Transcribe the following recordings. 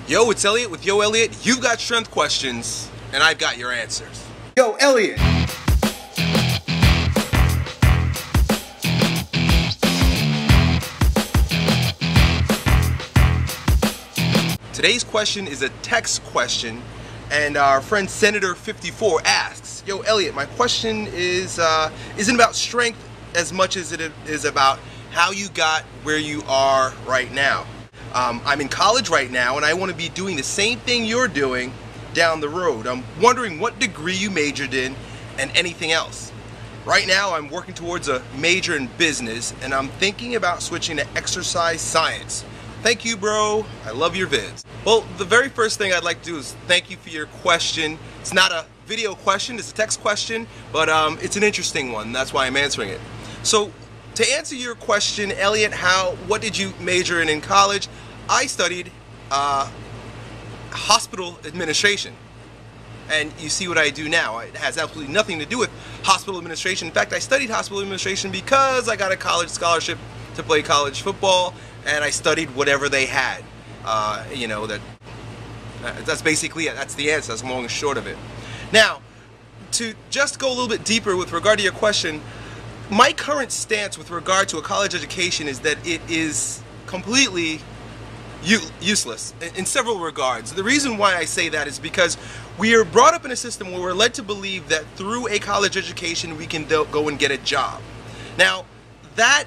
Yo, it's Elliot with Yo Elliot. You've got strength questions, and I've got your answers. Yo, Elliot! Today's question is a text question, and our friend Senator 54 asks, Yo, Elliot, my question isn't about strength as much as it is about how you got where you are right now. I'm in college right now, and I want to be doing the same thing you're doing down the road. I'm wondering what degree you majored in and anything else. Right now, I'm working towards a major in business, and I'm thinking about switching to exercise science. Thank you, bro. I love your vids. Well, the very first thing I'd like to do is thank you for your question. It's not a video question, it's a text question, but it's an interesting one. That's why I'm answering it. So, to answer your question, Elliot, what did you major in college? I studied hospital administration. And you see what I do now. It has absolutely nothing to do with hospital administration. In fact, I studied hospital administration because I got a college scholarship to play college football, and I studied whatever they had. That's basically it. That's the answer. That's long and short of it. Now, to just go a little bit deeper with regard to your question, my current stance with regard to a college education is that it is completely useless in several regards. The reason why I say that is because we are brought up in a system where we're led to believe that through a college education we can go and get a job. Now, that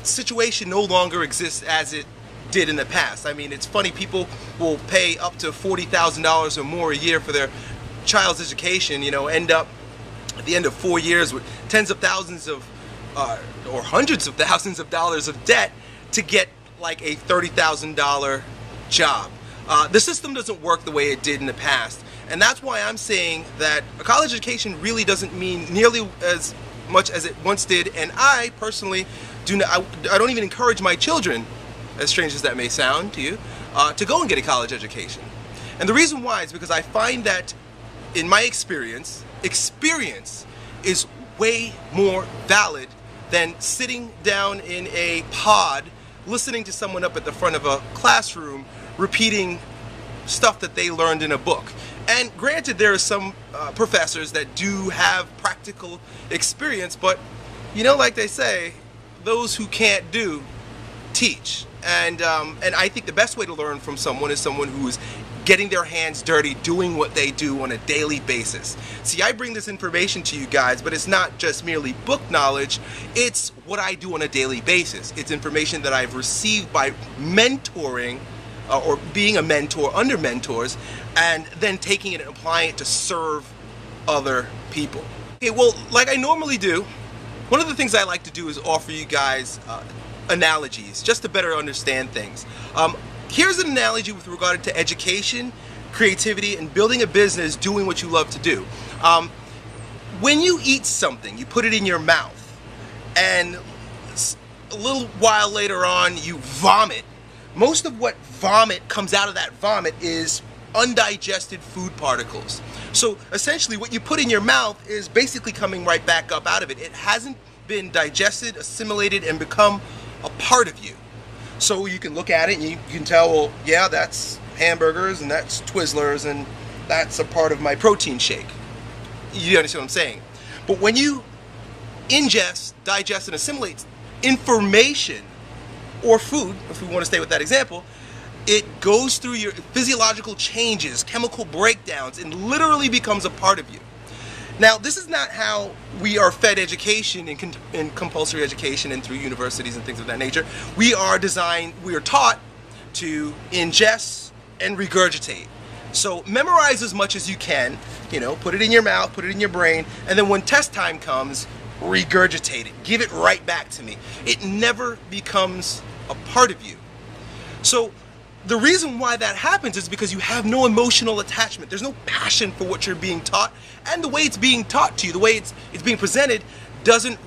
situation no longer exists as it did in the past. I mean, it's funny, people will pay up to $40,000 or more a year for their child's education, end up at the end of 4 years with tens of thousands of or hundreds of thousands of dollars of debt to get like a $30,000 job. The system doesn't work the way it did in the past, and that's why I'm saying that a college education really doesn't mean nearly as much as it once did. And I personally I don't even encourage my children, as strange as that may sound to you, to go and get a college education. And the reason why is because I find that in my experience is way more valid than sitting down in a pod listening to someone up at the front of a classroom repeating stuff that they learned in a book. And granted, there are some professors that do have practical experience, but like they say, those who can't do teach. And I think the best way to learn from someone is someone who is getting their hands dirty, doing what they do on a daily basis. See, I bring this information to you guys, but it's not just merely book knowledge, it's what I do on a daily basis. It's information that I've received by mentoring or being a mentor under mentors, and then taking it and applying it to serve other people. Okay, well, like I normally do, one of the things I like to do is offer you guys analogies, just to better understand things. Here's an analogy with regard to education, creativity, and building a business, doing what you love to do. When you eat something, you put it in your mouth, and a little while later on you vomit. Most of what vomit comes out of that vomit is undigested food particles. So essentially what you put in your mouth is basically coming right back up out of it. It hasn't been digested, assimilated, and become a part of you. So you can look at it and you can tell, well, yeah, that's hamburgers and that's Twizzlers and that's a part of my protein shake. You understand what I'm saying? But when you ingest, digest, and assimilate information or food, if we want to stay with that example, it goes through your physiological changes, chemical breakdowns, and literally becomes a part of you. Now, this is not how we are fed education in compulsory education and through universities and things of that nature. We are taught to ingest and regurgitate. So memorize as much as you can, put it in your mouth, put it in your brain, and then when test time comes, regurgitate it. Give it right back to me. It never becomes a part of you. So the reason why that happens is because you have no emotional attachment. There's no passion for what you're being taught, and the way it's being taught to you, the way it's being presented, doesn't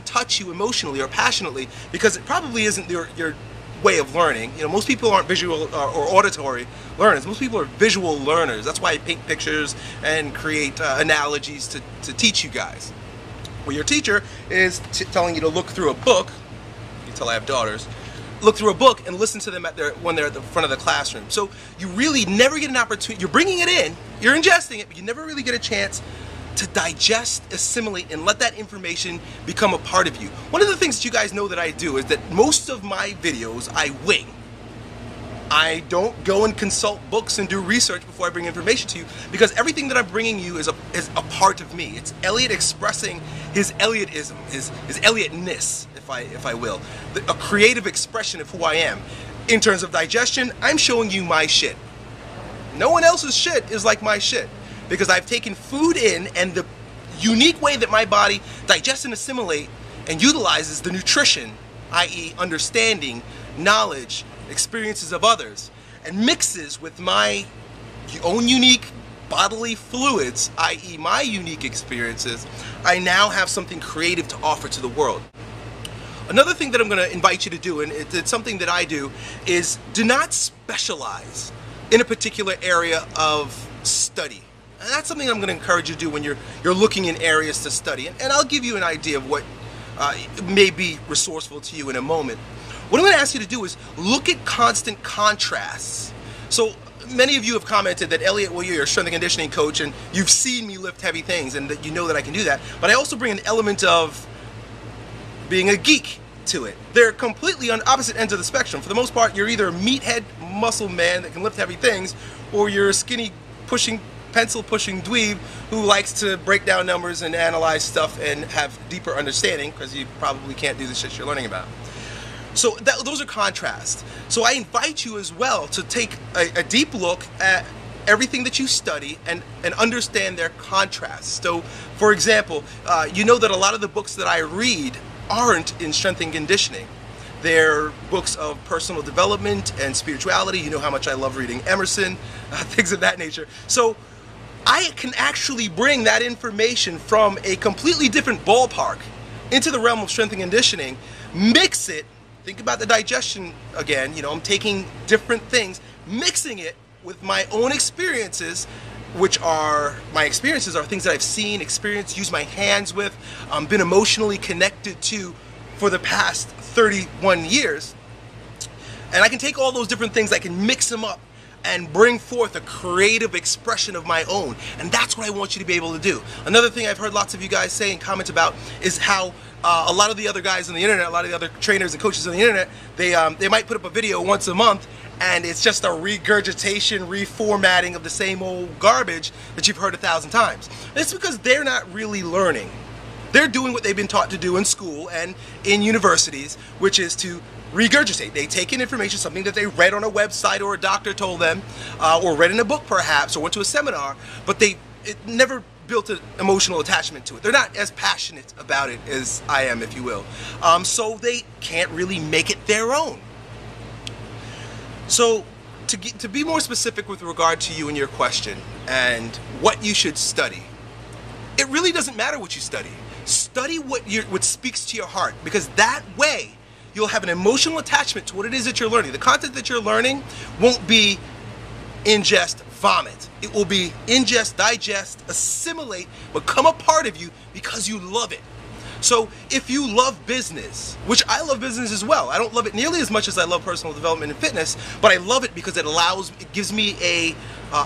touch you emotionally or passionately, because it probably isn't your way of learning. Most people aren't visual or auditory learners. Most people are visual learners. That's why I paint pictures and create analogies to teach you guys. Well, your teacher is telling you to look through a book. You tell I have daughters. look through a book and listen to them when they're at the front of the classroom. So you really never get an opportunity. You're bringing it in, you're ingesting it, but you never really get a chance to digest, assimilate, and let that information become a part of you. One of the things that you guys know that I do is that most of my videos I wing. I don't go and consult books and do research before I bring information to you, because everything that I'm bringing you is a part of me. It's Elliott expressing his Elliotism, his Elliotness, if I will, a creative expression of who I am. In terms of digestion, I'm showing you my shit. No one else's shit is like my shit, because I've taken food in, and the unique way that my body digests and assimilates and utilizes the nutrition, i.e. understanding, knowledge, experiences of others, and mixes with my own unique bodily fluids, i.e. my unique experiences, I now have something creative to offer to the world. Another thing that I'm going to invite you to do, and it's something that I do, is do not specialize in a particular area of study. And that's something I'm going to encourage you to do when you're looking in areas to study. And I'll give you an idea of what may be resourceful to you in a moment. What I'm going to ask you to do is look at constant contrasts. So many of you have commented that, Elliott, well, you're a strength and conditioning coach and you've seen me lift heavy things and that you know that I can do that. But I also bring an element of being a geek to it. They're completely on opposite ends of the spectrum. For the most part, you're either a meathead muscle man that can lift heavy things, or you're a skinny pencil pushing dweeb who likes to break down numbers and analyze stuff and have deeper understanding, because you probably can't do the shit you're learning about. So those are contrasts. So I invite you as well to take a deep look at everything that you study and understand their contrasts. So, for example, you know that a lot of the books that I read aren't in strength and conditioning. They're books of personal development and spirituality. You know how much I love reading Emerson, things of that nature. So I can actually bring that information from a completely different ballpark into the realm of strength and conditioning, mix it. Think about the digestion again. You know, I'm taking different things, mixing it with my own experiences, which are things that I've seen, experienced, used my hands with, been emotionally connected to for the past 31 years. And I can take all those different things, I can mix them up and bring forth a creative expression of my own. And that's what I want you to be able to do. Another thing I've heard lots of you guys say and comment about is how a lot of the other guys on the internet, a lot of the other trainers and coaches on the internet, they might put up a video once a month and it's just a regurgitation, reformatting of the same old garbage that you've heard 1,000 times. It's because they're not really learning. They're doing what they've been taught to do in school and in universities, which is to regurgitate. They take in information, something that they read on a website or a doctor told them, or read in a book perhaps, or went to a seminar, but it never built an emotional attachment to it. They're not as passionate about it as I am, if you will. So they can't really make it their own. So to be more specific with regard to you and your question and what you should study, it really doesn't matter what you study. Study what speaks to your heart, because that way you'll have an emotional attachment to what it is that you're learning. The content that you're learning won't be ingest, vomit. It will be ingest, digest, assimilate, become a part of you because you love it. So if you love business, which I love business as well, I don't love it nearly as much as I love personal development and fitness, but I love it because it gives me a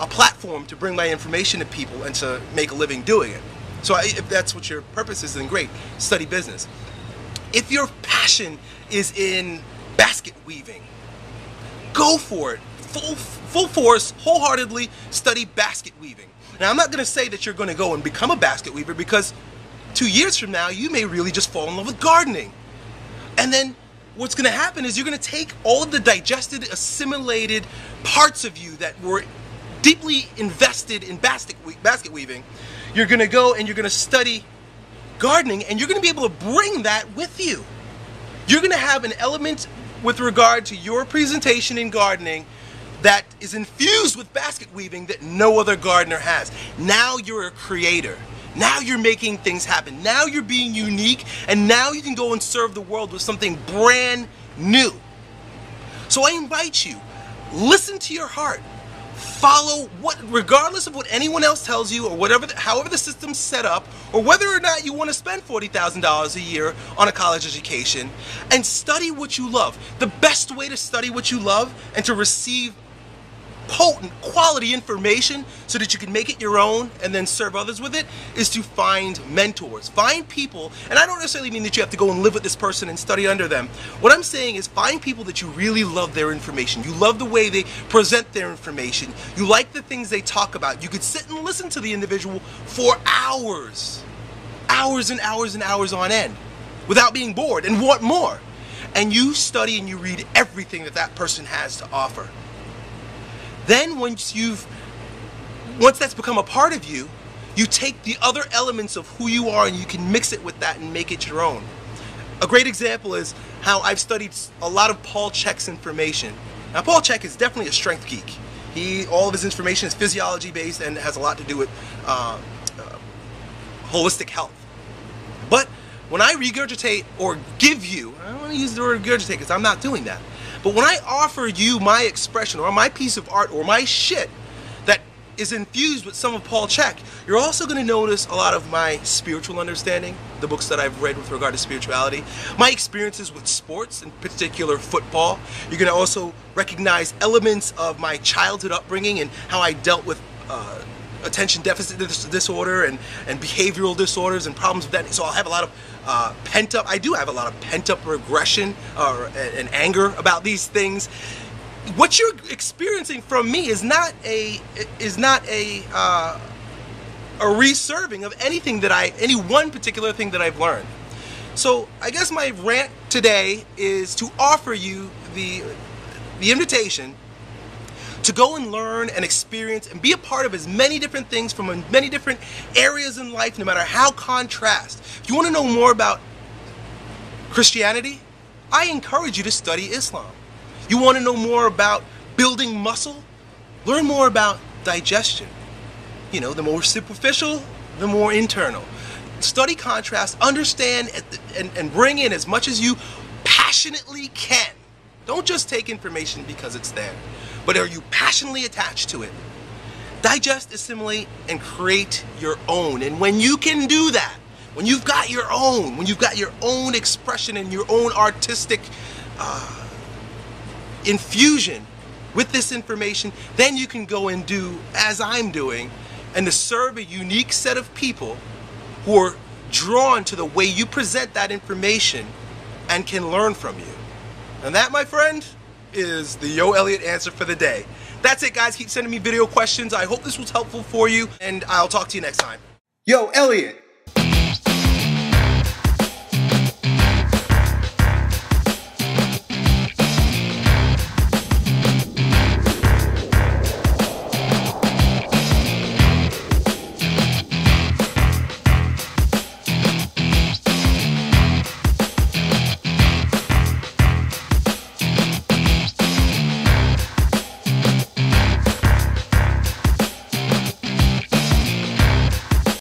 platform to bring my information to people and to make a living doing it. So if that's what your purpose is, then great, study business. If your passion is in basket weaving, go for it. Full force, wholeheartedly study basket weaving. Now, I'm not going to say that you're going to go and become a basket weaver, because 2 years from now, you may really just fall in love with gardening. And then what's going to happen is you're going to take all of the digested, assimilated parts of you that were deeply invested in basket weaving. You're going to go and you're going to study gardening, and you're going to be able to bring that with you. You're going to have an element with regard to your presentation in gardening that is infused with basket weaving that no other gardener has. Now you're a creator. Now you're making things happen. Now you're being unique, and now you can go and serve the world with something brand new. So I invite you, listen to your heart. Follow regardless of what anyone else tells you, or however the system's set up, or whether or not you want to spend $40,000 a year on a college education, and study what you love. The best way to study what you love and to receive potent, quality information so that you can make it your own and then serve others with it is to find mentors. Find people, and I don't necessarily mean that you have to go and live with this person and study under them. What I'm saying is find people that you really love their information. You love the way they present their information. You like the things they talk about. You could sit and listen to the individual for hours. Hours and hours and hours on end without being bored and want more. And you study and you read everything that that person has to offer. Then once that's become a part of you, you take the other elements of who you are and you can mix it with that and make it your own. A great example is how I've studied a lot of Paul Chek's information. Now, Paul Chek is definitely a strength geek. All of his information is physiology based and has a lot to do with holistic health. But when I regurgitate or give you, I don't want to use the word regurgitate because I'm not doing that. But when I offer you my expression or my piece of art or my shit that is infused with some of Paul Chek, you're also going to notice a lot of my spiritual understanding, the books that I've read with regard to spirituality, my experiences with sports, in particular football. You're going to also recognize elements of my childhood upbringing and how I dealt with attention deficit disorder and behavioral disorders and problems with that. So I'll have a lot of I do have a lot of pent-up regression and anger about these things. What you're experiencing from me is not a reserving of anything that any one particular thing that I've learned. So I guess my rant today is to offer you the invitation to go and learn and experience and be a part of as many different things from many different areas in life, no matter how contrast. If you want to know more about Christianity, I encourage you to study Islam. You want to know more about building muscle? Learn more about digestion. You know, the more superficial, the more internal. Study contrast, understand, and bring in as much as you passionately can. Don't just take information because it's there, but are you passionately attached to it? Digest, assimilate, and create your own. And when you can do that, when you've got your own expression and your own artistic infusion with this information, then you can go and do as I'm doing and to serve a unique set of people who are drawn to the way you present that information and can learn from you. And that, my friend, is the Yo Elliott answer for the day. That's it, guys. Keep sending me video questions. I hope this was helpful for you, and I'll talk to you next time. Yo, Elliott,